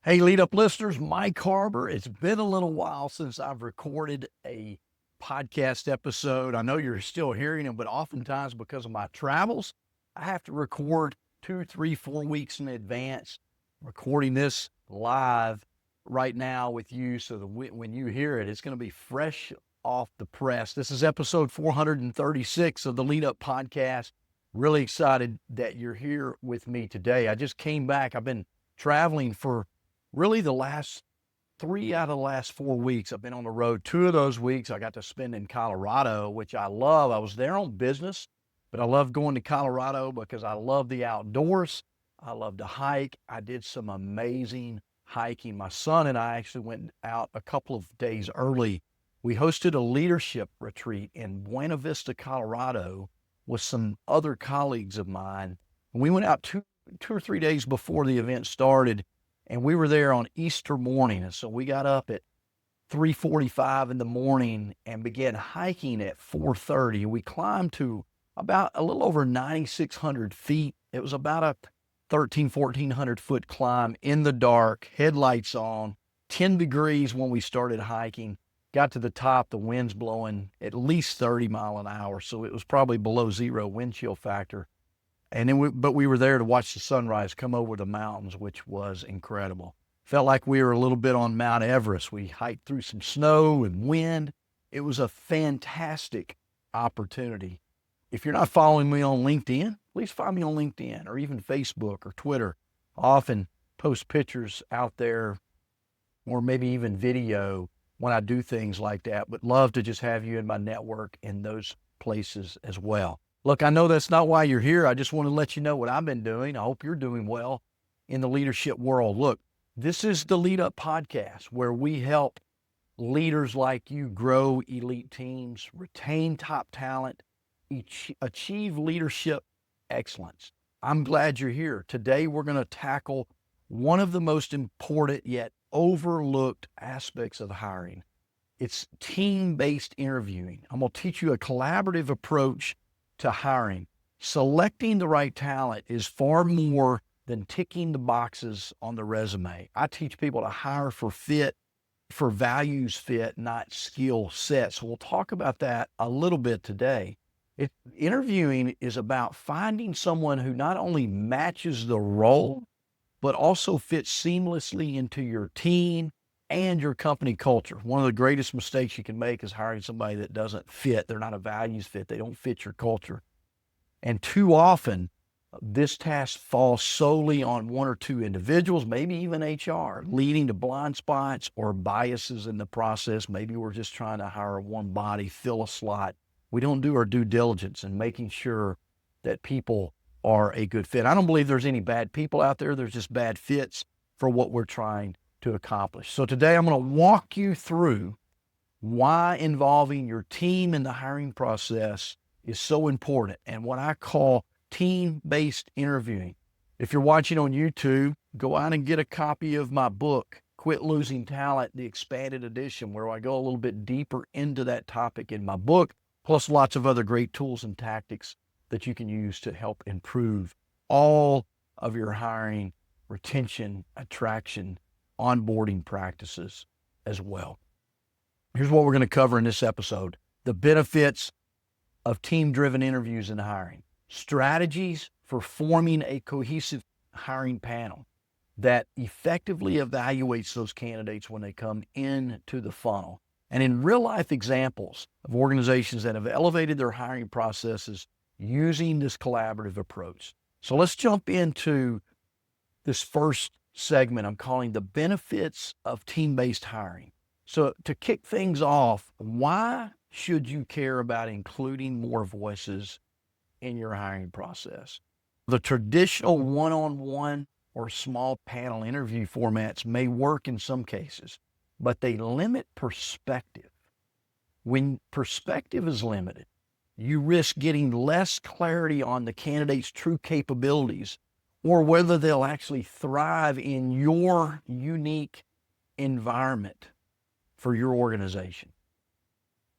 Hey, Lead Up listeners, Mike Harbour. It's been a little while since I've recorded a podcast episode. I know you're still hearing them, but oftentimes because of my travels, I have to record 2, 3, 4 weeks in advance. Recording this live right now with you so that when you hear it, it's going to be fresh off the press. This is episode 436 of the Lead Up podcast. Really excited that you're here with me today. I just came back. I've been traveling for really the last 3 out of the last 4 weeks. I've been on the road. 2 of those weeks I got to spend in Colorado, which I love. I was there on business, but I love going to Colorado because I love the outdoors. I love to hike. I did some amazing hiking. My son and I actually went out a couple of days early. We hosted a leadership retreat in Buena Vista, Colorado with some other colleagues of mine. And we went out two or 3 days before the event started. And we were there on Easter morning. And so we got up at 3:45 in the morning and began hiking at 4:30. We climbed to about a little over 9,600 feet. It was about a 1,400 foot climb in the dark, headlights on, 10 degrees when we started hiking. Got to the top, the wind's blowing at least 30 mile an hour. So it was probably below zero wind chill factor. And then we were there to watch the sunrise come over the mountains, which was incredible. Felt like we were a little bit on Mount Everest. We hiked through some snow and wind. It was a fantastic opportunity. If you're not following me on LinkedIn, please find me on LinkedIn or even Facebook or Twitter. I often post pictures out there or maybe even video when I do things like that, but love to just have you in my network in those places as well. Look, I know that's not why you're here. I just want to let you know what I've been doing. I hope you're doing well in the leadership world. Look, this is the Lead Up podcast where we help leaders like you grow elite teams, retain top talent, achieve leadership excellence. I'm glad you're here. Today, we're going to tackle one of the most important yet overlooked aspects of hiring. It's team-based interviewing. I'm going to teach you a collaborative approach to hiring. Selecting the right talent is far more than ticking the boxes on the resume. I teach people to hire for fit, for values fit, not skill set. So we'll talk about that a little bit today. Interviewing is about finding someone who not only matches the role, but also fits seamlessly into your team and your company culture. One of the greatest mistakes you can make is hiring somebody that doesn't fit. They're not a values fit. They don't fit your culture. And too often, this task falls solely on one or two individuals, maybe even HR, leading to blind spots or biases in the process. Maybe we're just trying to hire one body, fill a slot. We don't do our due diligence in making sure that people are a good fit. I don't believe there's any bad people out there. There's just bad fits for what we're trying to accomplish. So today I'm going to walk you through why involving your team in the hiring process is so important and what I call team-based interviewing. If you're watching on YouTube, go out and get a copy of my book, Quit Losing Talent, the expanded edition, where I go a little bit deeper into that topic in my book, plus lots of other great tools and tactics that you can use to help improve all of your hiring, retention, attraction, onboarding practices as well. Here's what we're going to cover in this episode: the benefits of team-driven interviews and hiring, strategies for forming a cohesive hiring panel that effectively evaluates those candidates when they come into the funnel, and in real-life examples of organizations that have elevated their hiring processes using this collaborative approach. So let's jump into this first segment I'm calling the benefits of team-based hiring. So to kick things off, why should you care about including more voices in your hiring process? The traditional one-on-one or small panel interview formats may work in some cases, but they limit perspective. When perspective is limited, you risk getting less clarity on the candidate's true capabilities or whether they'll actually thrive in your unique environment for your organization.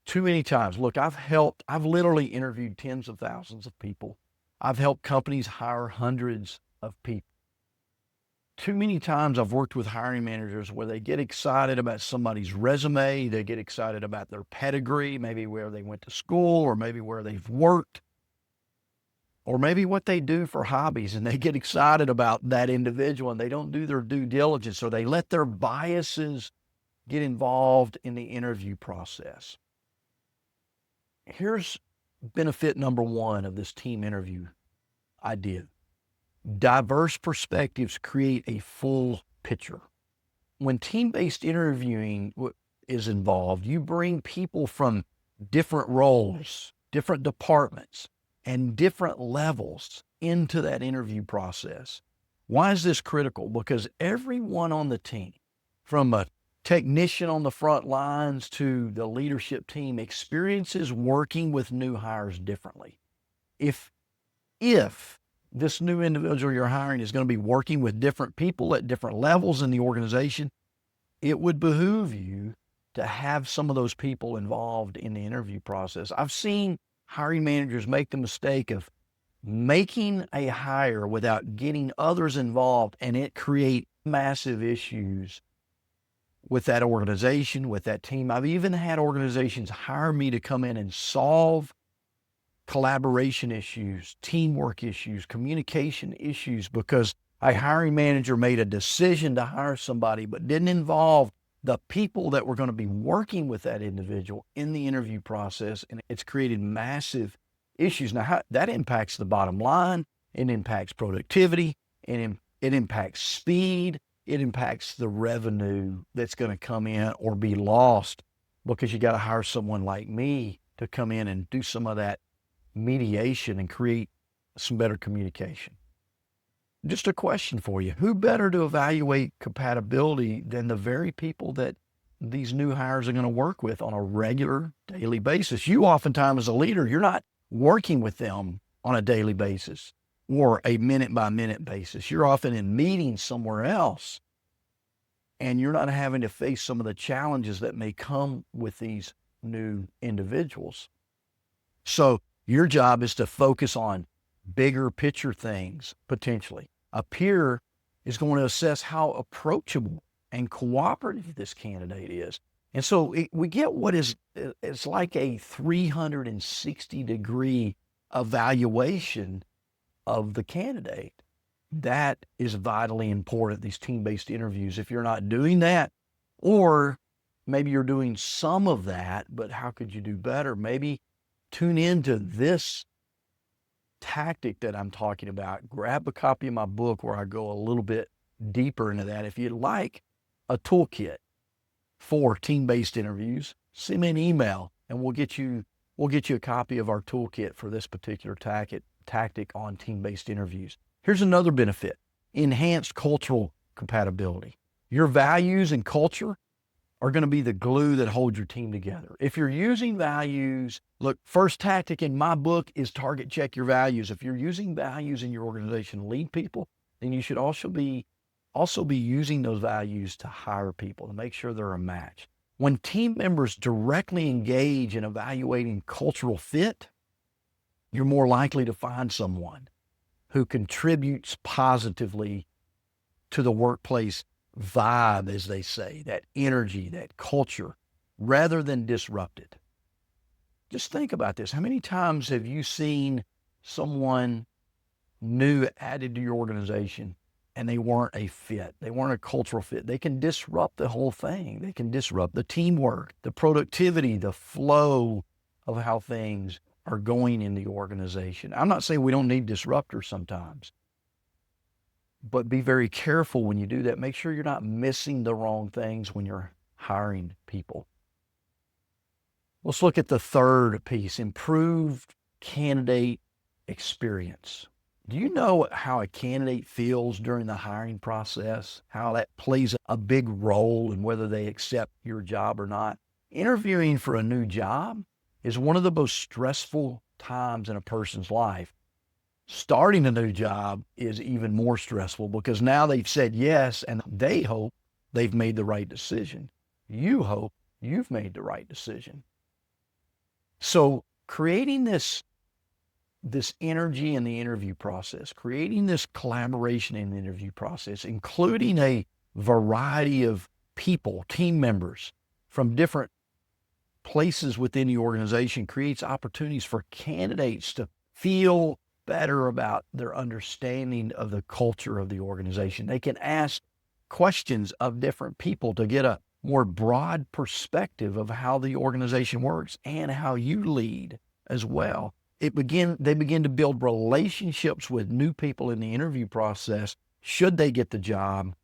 Too many times, look, I've literally interviewed tens of thousands of people. I've helped companies hire hundreds of people. too many times I've worked with hiring managers where they get excited about somebody's resume, they get excited about their pedigree, maybe where they went to school or maybe where they've worked or maybe what they do for hobbies, and they get excited about that individual and they don't do their due diligence, or they let their biases get involved in the interview process. Here's benefit number one of this team interview idea. Diverse perspectives create a full picture. When team-based interviewing is involved, you bring people from different roles, different departments, and different levels into that interview process. Why is this critical? Because everyone on the team, from a technician on the front lines to the leadership team, experiences working with new hires differently. If this new individual you're hiring is going to be working with different people at different levels in the organization, it would behoove you to have some of those people involved in the interview process. I've seen hiring managers make the mistake of making a hire without getting others involved, and it creates massive issues with that organization, with that team. I've even had organizations hire me to come in and solve collaboration issues, teamwork issues, communication issues, because a hiring manager made a decision to hire somebody but didn't involve the people that were going to be working with that individual in the interview process, and it's created massive issues. Now, that impacts the bottom line, it impacts productivity, it impacts speed, it impacts the revenue that's going to come in or be lost, because you got to hire someone like me to come in and do some of that mediation and create some better communication. Just a question for you. Who better to evaluate compatibility than the very people that these new hires are going to work with on a regular daily basis? You oftentimes as a leader, you're not working with them on a daily basis or a minute by minute basis. You're often in meetings somewhere else, and you're not having to face some of the challenges that may come with these new individuals. So your job is to focus on bigger picture things, potentially. A peer is going to assess how approachable and cooperative this candidate is. And so we get what it's like a 360-degree evaluation of the candidate. That is vitally important, these team-based interviews. If you're not doing that, or maybe you're doing some of that, but how could you do better? Maybe tune into this tactic that I'm talking about. Grab a copy of my book where I go a little bit deeper into that. If you'd like a toolkit for team-based interviews, send me an email and we'll get you a copy of our toolkit for this particular tactic on team-based interviews. Here's another benefit: enhanced cultural compatibility. Your values and culture are going to be the glue that holds your team together. If you're using values, look, first tactic in my book is target check your values. If you're using values in your organization to lead people, then you should also be using those values to hire people, to make sure they're a match. When team members directly engage in evaluating cultural fit, you're more likely to find someone who contributes positively to the workplace vibe, as they say, that energy, that culture, rather than disrupt it. Just think about this. How many times have you seen someone new added to your organization and they weren't a fit? They weren't a cultural fit. They can disrupt the whole thing. They can disrupt the teamwork, the productivity, the flow of how things are going in the organization. I'm not saying we don't need disruptors sometimes, but be very careful when you do that. Make sure you're not missing the wrong things when you're hiring people. Let's look at the third piece: improved candidate experience. Do you know how a candidate feels during the hiring process? How that plays a big role in whether they accept your job or not? Interviewing for a new job is one of the most stressful times in a person's life. Starting a new job is even more stressful because now they've said yes and they hope they've made the right decision. You hope you've made the right decision. So creating this this energy in the interview process, creating this collaboration in the interview process, including a variety of people, team members from different places within the organization, creates opportunities for candidates to feel better about their understanding of the culture of the organization. They can ask questions of different people to get a more broad perspective of how the organization works and how you lead as well. They begin to build relationships with new people in the interview process should they get the job,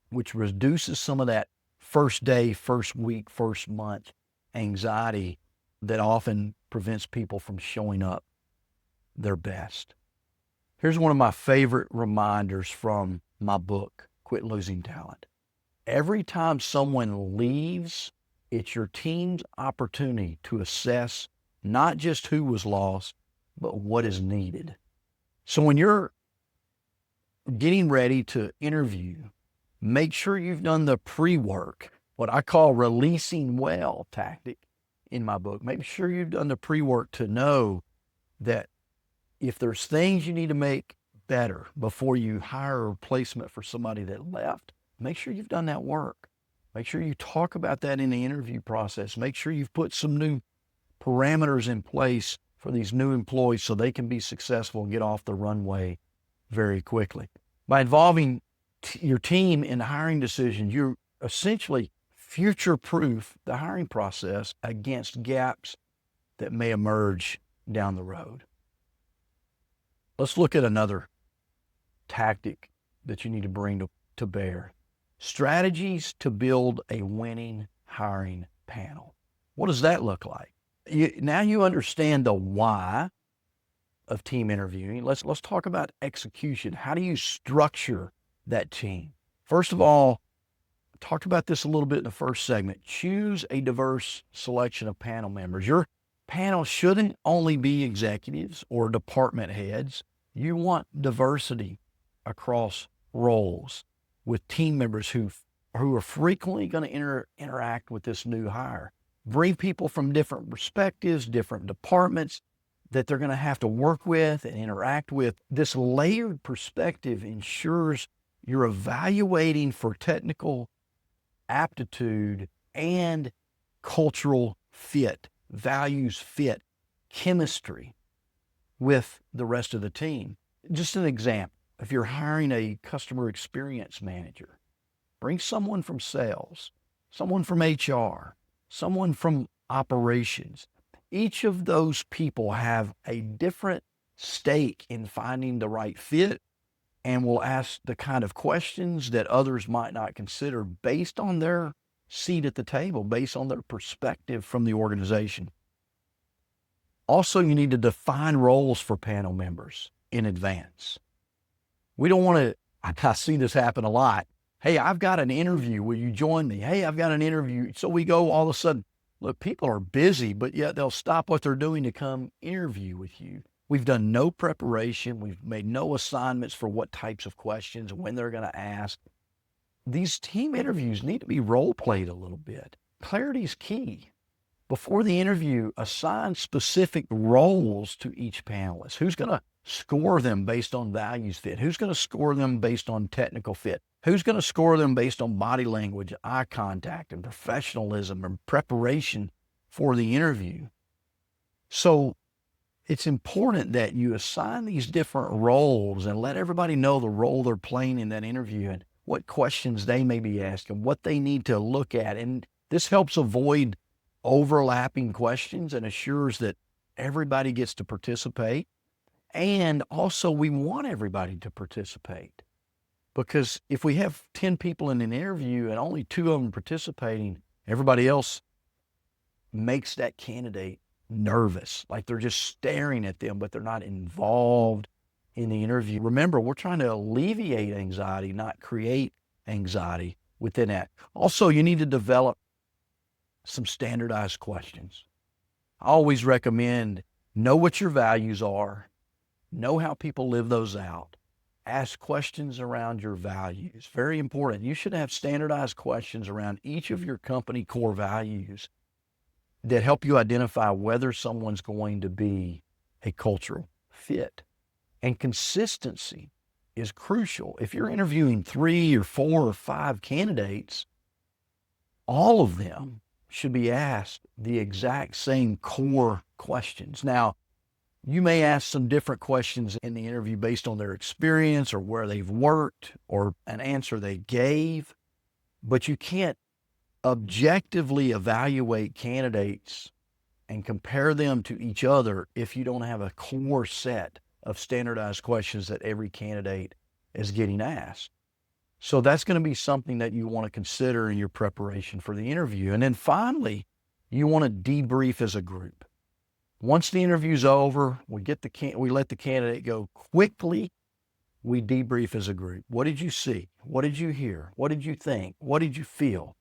which reduces some of that first day, first week, first month anxiety that often prevents people from showing up their best. Here's one of my favorite reminders from my book, Quit Losing Talent. Every time someone leaves, it's your team's opportunity to assess not just who was lost, but what is needed. So when you're getting ready to interview, make sure you've done the pre-work, what I call releasing well tactic in my book. Make sure you've done the pre-work to know that if there's things you need to make better before you hire a replacement for somebody that left, make sure you've done that work. Make sure you talk about that in the interview process. Make sure you've put some new parameters in place for these new employees so they can be successful and get off the runway very quickly. By involving your team in hiring decisions, you essentially future-proof the hiring process against gaps that may emerge down the road. Let's look at another tactic that you need to bring to bear. Strategies to build a winning hiring panel. What does that look like? Now you understand the why of team interviewing. Let's talk about execution. How do you structure that team? First of all, I talked about this a little bit in the first segment. Choose a diverse selection of panel members. Your panel shouldn't only be executives or department heads. You want diversity across roles with team members who are frequently going to interact with this new hire. Bring people from different perspectives, different departments that they're going to have to work with and interact with. This layered perspective ensures you're evaluating for technical aptitude and cultural fit, values fit, chemistry with the rest of the team. Just an example, if you're hiring a customer experience manager, bring someone from sales, someone from HR, someone from operations. Each of those people have a different stake in finding the right fit and will ask the kind of questions that others might not consider based on their seat at the table, based on their perspective from the organization. Also, you need to define roles for panel members in advance. We don't want to, I see this happen a lot. Hey, I've got an interview. Will you join me? Hey, I've got an interview. So we go all of a sudden, look, people are busy, but yet they'll stop what they're doing to come interview with you. We've done no preparation. We've made no assignments for what types of questions, when they're going to ask. These team interviews need to be role played a little bit. Clarity is key. Before the interview, assign specific roles to each panelist. Who's going to score them based on values fit? Who's going to score them based on technical fit? Who's going to score them based on body language, eye contact, and professionalism and preparation for the interview? So it's important that you assign these different roles and let everybody know the role they're playing in that interview and what questions they may be asking, what they need to look at. And this helps avoid overlapping questions and assures that everybody gets to participate. And also, we want everybody to participate, because if we have 10 people in an interview and only 2 of them participating, everybody else makes that candidate nervous, like they're just staring at them, but they're not involved in the interview. Remember, we're trying to alleviate anxiety, not create anxiety within that. Also, you need to develop some standardized questions. I always recommend know what your values are, know how people live those out, ask questions around your values. Very important. You should have standardized questions around each of your company core values that help you identify whether someone's going to be a cultural fit. And consistency is crucial. If you're interviewing 3 or 4 or 5 candidates, all of them should be asked the exact same core questions. Now, you may ask some different questions in the interview based on their experience or where they've worked or an answer they gave, but you can't objectively evaluate candidates and compare them to each other if you don't have a core set of standardized questions that every candidate is getting asked. So that's going to be something that you want to consider in your preparation for the interview. And then finally, you want to debrief as a group. Once the interview's over, we let the candidate go quickly. We debrief as a group. What did you see? What did you hear? What did you think? What did you feel?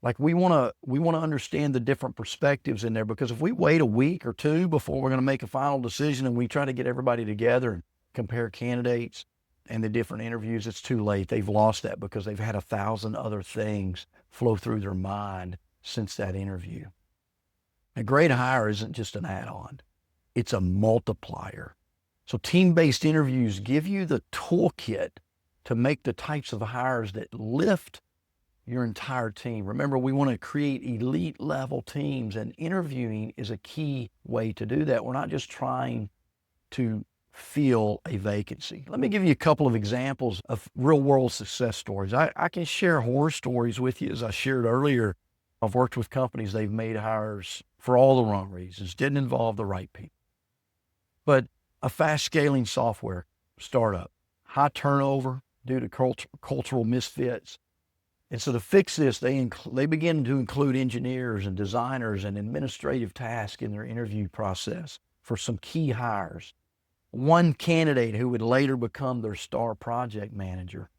Like we want to understand the different perspectives in there, because if we wait a week or two before we're going to make a final decision and we try to get everybody together and compare candidates and the different interviews, it's too late. They've lost that because they've had 1,000 other things flow through their mind since that interview. A great hire isn't just an add-on. It's a multiplier. So team-based interviews give you the toolkit to make the types of hires that lift your entire team. Remember, we want to create elite level teams, and interviewing is a key way to do that. We're not just trying to fill a vacancy. Let me give you a couple of examples of real world success stories. I can share horror stories with you. As I shared earlier, I've worked with companies, they've made hires for all the wrong reasons, didn't involve the right people. But a fast scaling software startup, high turnover due to cultural misfits. And so to fix this, they begin to include engineers and designers and administrative tasks in their interview process for some key hires. One candidate who would later become their star project manager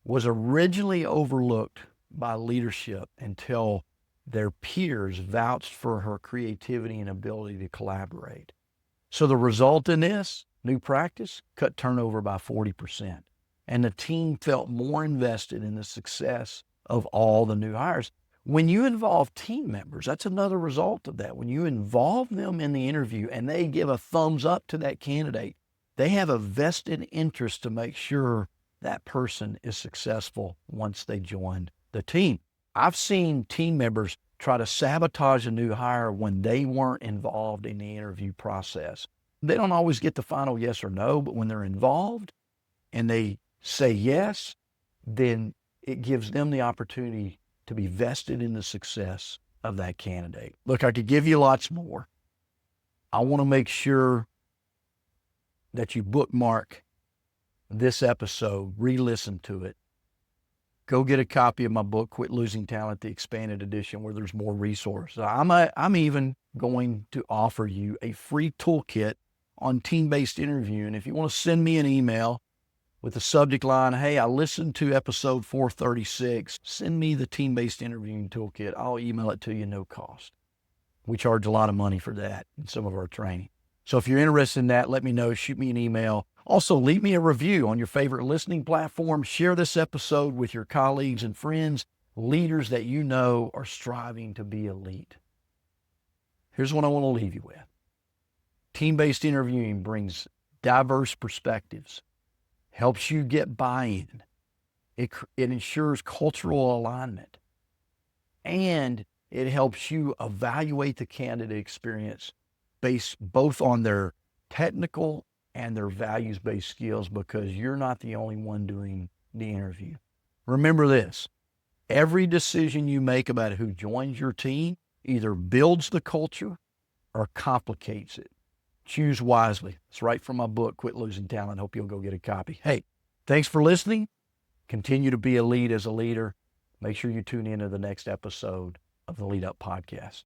was originally overlooked by leadership until their peers vouched for her creativity and ability to collaborate. So the result in this new practice cut turnover by 40%. And the team felt more invested in the success of all the new hires. When you involve team members, that's another result of that. When you involve them in the interview and they give a thumbs up to that candidate, they have a vested interest to make sure that person is successful once they join the team. I've seen team members try to sabotage a new hire when they weren't involved in the interview process. They don't always get the final yes or no, but when they're involved and they say yes, then it gives them the opportunity to be vested in the success of that candidate. Look, I could give you lots more. I want to make sure that you bookmark this episode, re-listen to it. Go get a copy of my book, Quit Losing Talent, the expanded edition, where there's more resources. I'm even going to offer you a free toolkit on team-based interviewing. If you want to send me an email with the subject line, hey, I listened to episode 436, send me the team-based interviewing toolkit. I'll email it to you, no cost. We charge a lot of money for that in some of our training. So if you're interested in that, let me know, shoot me an email. Also, leave me a review on your favorite listening platform. Share this episode with your colleagues and friends, leaders that you know are striving to be elite. Here's what I want to leave you with. Team-based interviewing brings diverse perspectives, helps you get buy-in. It ensures cultural alignment, and it helps you evaluate the candidate experience based both on their technical and their values-based skills, because you're not the only one doing the interview. Remember this, every decision you make about who joins your team either builds the culture or complicates it. Choose wisely. It's right from my book, Quit Losing Talent. Hope you'll go get a copy. Hey, thanks for listening. Continue to be a lead as a leader. Make sure you tune in to the next episode of the Lead Up Podcast.